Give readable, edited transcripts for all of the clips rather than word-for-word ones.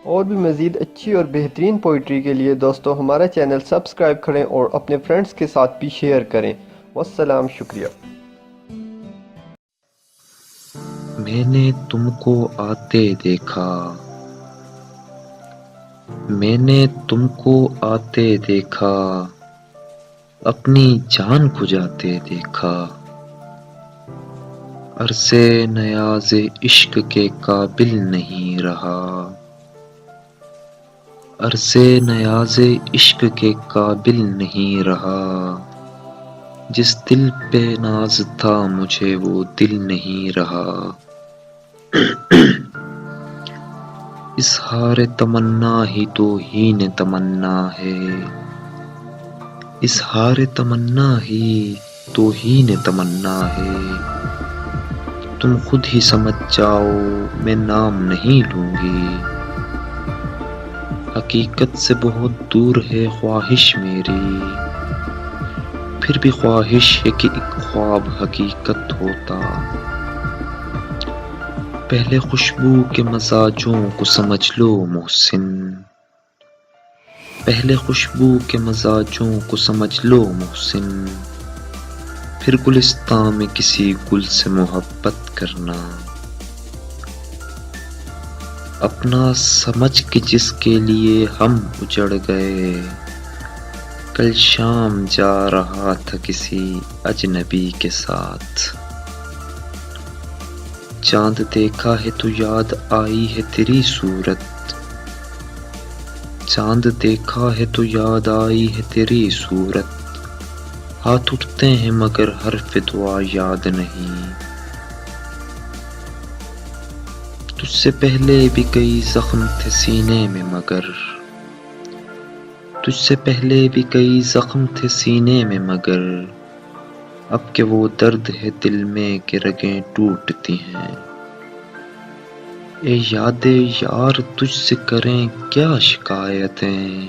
اور بھی مزید اچھی اور بہترین پوئٹری کے لیے دوستو ہمارا چینل سبسکرائب کریں اور اپنے فرینڈز کے ساتھ بھی شیئر کریں۔ والسلام، شکریہ۔ میں نے تم کو آتے دیکھا، میں نے تم کو آتے دیکھا، اپنی جان کو جاتے دیکھا، عرصے نیاز عشق کے قابل نہیں رہا، عرصے نیاز عشق کے قابل نہیں رہا، جس دل پہ ناز تھا مجھے وہ دل نہیں رہا، اظہار تمنا ہی تو ہین تمنا ہے، اظہار تمنا ہی توہین تمنا ہے، تم خود ہی سمجھ جاؤ میں نام نہیں لوں گی، حقیقت سے بہت دور ہے خواہش میری، پھر بھی خواہش ہے کہ ایک خواب حقیقت ہوتا، پہلے خوشبو کے مزاجوں کو سمجھ لو محسن، پہلے خوشبو کے مزاجوں کو سمجھ لو محسن، پھر گلستان میں کسی گل سے محبت کرنا، اپنا سمجھ کے جس کے لیے ہم اجڑ گئے، کل شام جا رہا تھا کسی اجنبی کے ساتھ، چاند دیکھا ہے تو یاد آئی ہے تیری صورت، چاند دیکھا ہے تو یاد آئی ہے تیری صورت، ہاتھ اٹھتے ہیں مگر حرف دعا یاد نہیں، تجھ سے پہلے بھی کئی زخم تھے سینے میں مگر، تجھ سے پہلے بھی کئی زخم تھے سینے میں مگر، اب کہ وہ درد ہے دل میں کہ رگیں ٹوٹتی ہیں، اے یاد یار تجھ سے کریں کیا شکایتیں،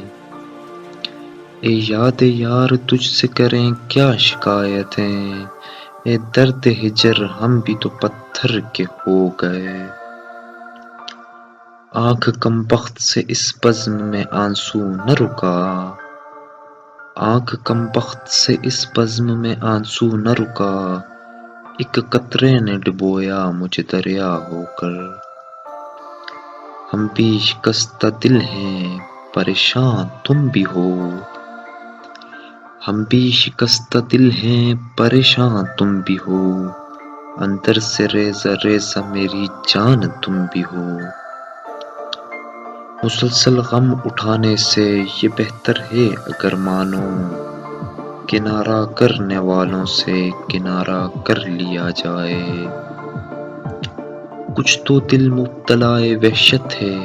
اے یاد یار تجھ سے کریں کیا شکایتیں، اے درد ہجر ہم بھی تو پتھر کے ہو گئے، آنکھ کم بخت سے اس بزم میں آنسو نہ رکا، آنکھ کم بخت سے اس بزم میں آنسو نہ رکا، ایک قطرے نے ڈبویا مجھے دریا ہو کر، ہم بھی شکستہ دل ہیں پریشاں تم بھی ہو، ہم بھی شکستہ دل ہیں پریشاں تم بھی ہو، اندر سے ریزہ ریزہ میری جان تم بھی ہو، مسلسل غم اٹھانے سے یہ بہتر ہے اگر مانو، کنارہ کرنے والوں سے کنارہ کر لیا جائے، کچھ تو دل مبتلا وحشت ہے،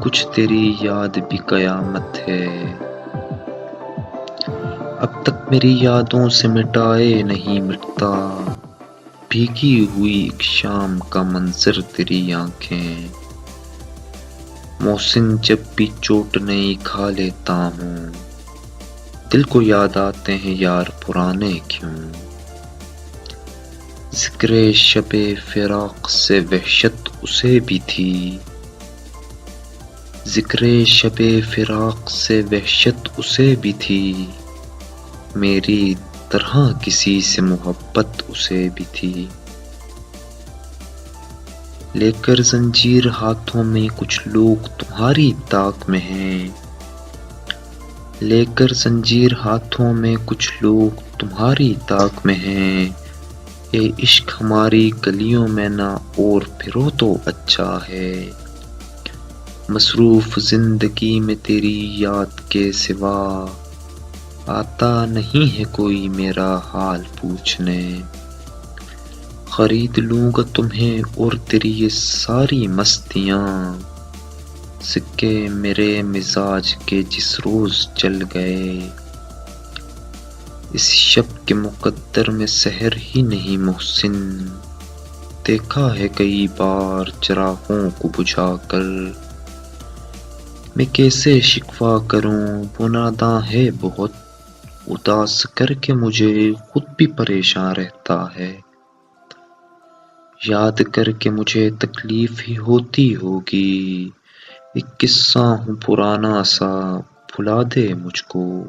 کچھ تیری یاد بھی قیامت ہے، اب تک میری یادوں سے مٹائے نہیں مٹتا، بھیگی ہوئی ایک شام کا منظر تیری آنکھیں، محسن جب بھی چوٹ نئی کھا لیتا ہوں، دل کو یاد آتے ہیں یار پرانے کیوں، ذکر شب فراق سے وحشت اسے بھی تھی، ذکر شب فراق سے وحشت اسے بھی تھی، میری طرح کسی سے محبت اسے بھی تھی، لے کر زنجیر ہاتھوں میں کچھ لوگ تمہاری طاق میں ہیں، لے کر زنجیر ہاتھوں میں کچھ لوگ تمہاری طاق میں ہیں، اے عشق ہماری گلیوں میں نہ اور پھرو تو اچھا ہے، مصروف زندگی میں تیری یاد کے سوا، آتا نہیں ہے کوئی میرا حال پوچھنے، خرید لوں گا تمہیں اور تیری یہ ساری مستیاں، سکے میرے مزاج کے جس روز چل گئے، اس شب کے مقدر میں سحر ہی نہیں محسن، دیکھا ہے کئی بار چراغوں کو بجھا کر، میں کیسے شکوہ کروں وہ ناداں ہے بہت، اداس کر کے مجھے خود بھی پریشاں رہتا ہے، یاد کر کے مجھے تکلیف ہی ہوتی ہوگی، ایک قصہ ہوں پرانا سا، بھلا دے مجھ کو۔